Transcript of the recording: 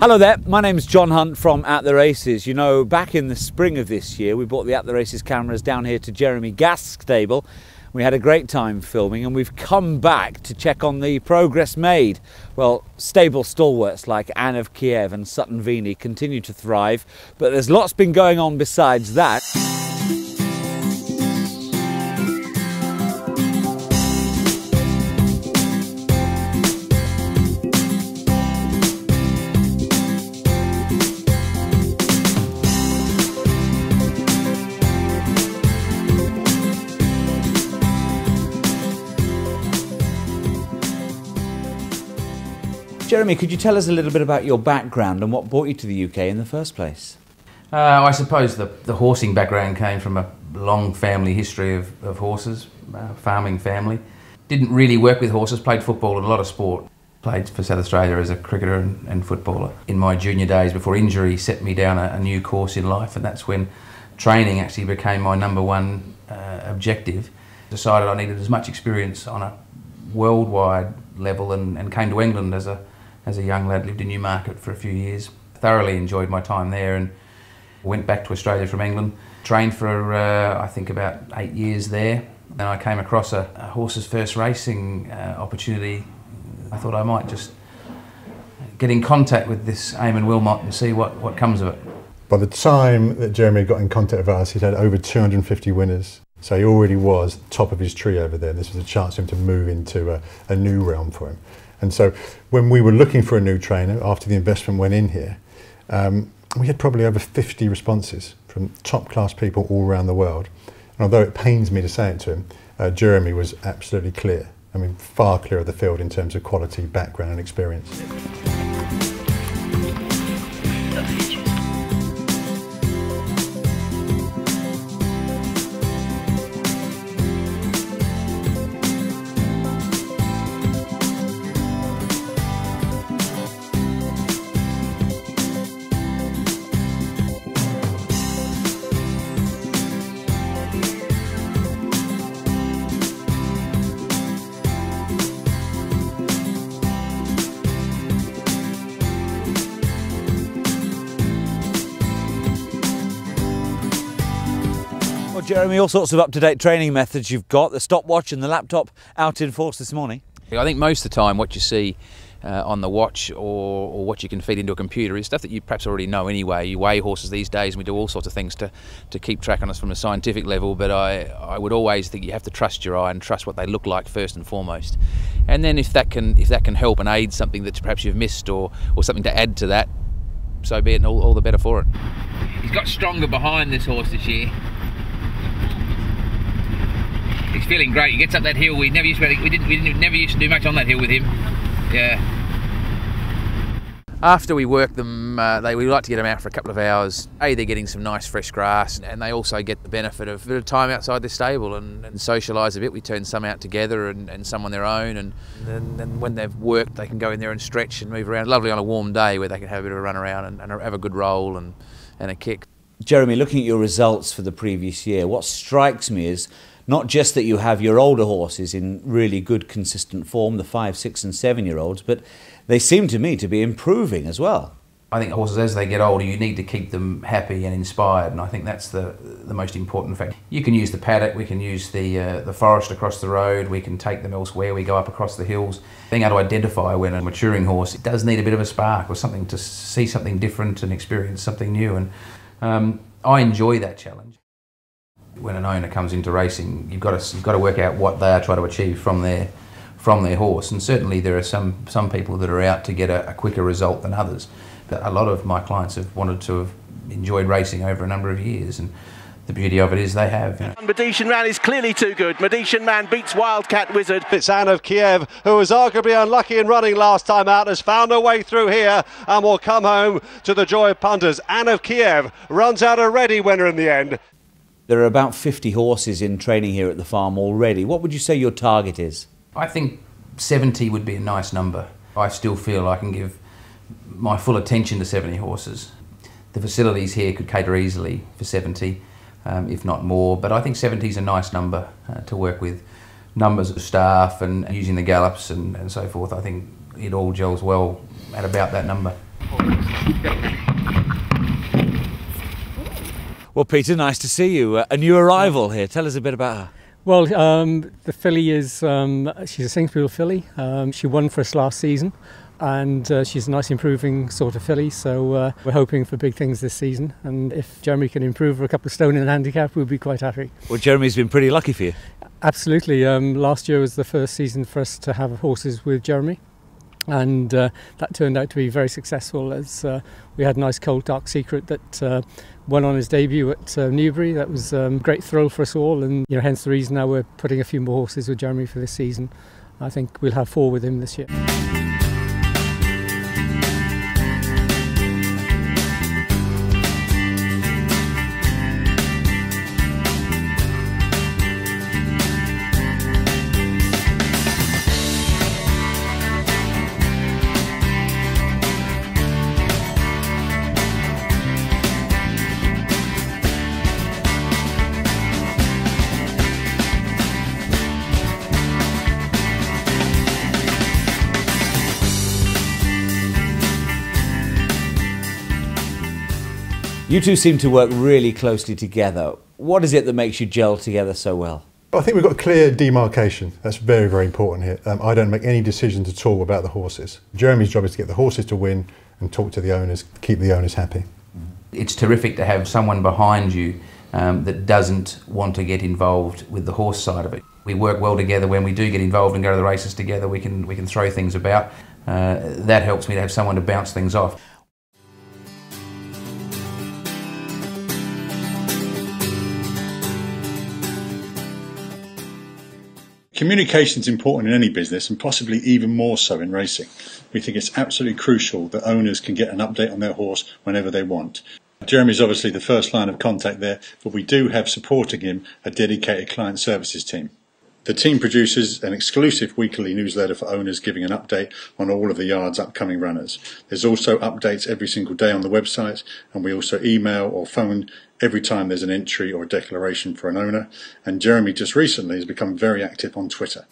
Hello there, my name's John Hunt from At The Races. You know, back in the spring of this year, we brought the At The Races cameras down here to Jeremy Gast's stable. We had a great time filming, and we've come back to check on the progress made. Well, stable stalwarts like Anne of Kiev and Sutton Veny continue to thrive, but there's lots been going on besides that. Jeremy, could you tell us a little bit about your background and what brought you to the UK in the first place? I suppose the horsing background came from a long family history of horses, farming family. Didn't really work with horses, played football and a lot of sport. Played for South Australia as a cricketer and footballer. In my junior days, before injury, set me down a new course in life, and that's when training actually became my number one objective. Decided I needed as much experience on a worldwide level and came to England as a young lad. Lived in Newmarket for a few years. Thoroughly enjoyed my time there and went back to Australia from England. Trained for I think about 8 years there. Then I came across a horses first racing opportunity. I thought I might just get in contact with this Eamon Wilmot and see what comes of it. By the time that Jeremy got in contact with us, he'd had over 250 winners. So he already was top of his tree over there. This was a chance for him to move into a new realm for him. And so when we were looking for a new trainer, after the investment went in here, we had probably over 50 responses from top class people all around the world. And although it pains me to say it to him, Jeremy was absolutely clear. I mean, far clear of the field in terms of quality, background and experience. Jeremy, all sorts of up-to-date training methods you've got, the stopwatch and the laptop out in force this morning. I think most of the time what you see on the watch or what you can feed into a computer is stuff that you perhaps already know anyway. You weigh horses these days and we do all sorts of things to keep track on us from a scientific level, but I would always think you have to trust your eye and trust what they look like first and foremost. And then if that can help and aid something that perhaps you've missed or something to add to that, so be it, and all the better for it. He's got stronger behind this horse this year. He's feeling great. He gets up that hill. We never used to do much on that hill with him. Yeah. After we work them, we like to get them out for a couple of hours. They're getting some nice fresh grass, and they also get the benefit of a bit of time outside the stable and socialise a bit. We turn some out together and some on their own, and then when they've worked, they can go in there and stretch and move around. Lovely on a warm day where they can have a bit of a run around and have a good roll and a kick. Jeremy, looking at your results for the previous year, what strikes me is not just that you have your older horses in really good consistent form, the 5, 6 and 7-year-olds, but they seem to me to be improving as well. I think horses, as they get older, you need to keep them happy and inspired, and I think that's the most important fact. You can use the paddock, we can use the forest across the road, we can take them elsewhere, we go up across the hills. Being able to identify when a maturing horse it does need a bit of a spark or something to see something different and experience something new, and I enjoy that challenge. When an owner comes into racing, you've got to work out what they are trying to achieve from their horse, and certainly there are some people that are out to get a quicker result than others. But a lot of my clients have wanted to have enjoyed racing over a number of years, and the beauty of it is they have. You know. Medician Man is clearly too good. Medician Man beats Wildcat Wizard. It's Anne of Kiev, who was arguably unlucky in running last time out, has found her way through here and will come home to the joy of punters. Anne of Kiev runs out a ready winner in the end. There are about 50 horses in training here at the farm already. What would you say your target is? I think 70 would be a nice number. I still feel I can give my full attention to 70 horses. The facilities here could cater easily for 70, if not more, but I think 70 is a nice number to work with. Numbers of staff and using the gallops and so forth, I think it all gels well at about that number. Well, Peter, nice to see you. A new arrival here. Tell us a bit about her. Well, the filly is, she's a Sainsbury filly. She won for us last season, and she's a nice improving sort of filly, so we're hoping for big things this season, and if Jeremy can improve her a couple of stone in the handicap, we'll be quite happy. Well, Jeremy's been pretty lucky for you. Absolutely. Last year was the first season for us to have horses with Jeremy, and that turned out to be very successful, as we had a nice colt Dark Secret that won on his debut at Newbury. That was a great thrill for us all, and hence the reason now we're putting a few more horses with Jeremy for this season. I think we'll have 4 with him this year. You two seem to work really closely together. What is it that makes you gel together so well? I think we've got clear demarcation. That's very, very important here. I don't make any decisions at all about the horses. Jeremy's job is to get the horses to win and talk to the owners, keep the owners happy. It's terrific to have someone behind you that doesn't want to get involved with the horse side of it. We work well together. When we do get involved and go to the races together, we can throw things about. That helps me to have someone to bounce things off. Communication is important in any business, and possibly even more so in racing. We think it's absolutely crucial that owners can get an update on their horse whenever they want. Jeremy's obviously the first line of contact there, but we do have supporting him a dedicated client services team. The team produces an exclusive weekly newsletter for owners giving an update on all of the yard's upcoming runners. There's also updates every single day on the website, and we also email or phone every time there's an entry or a declaration for an owner. And Jeremy just recently has become very active on Twitter.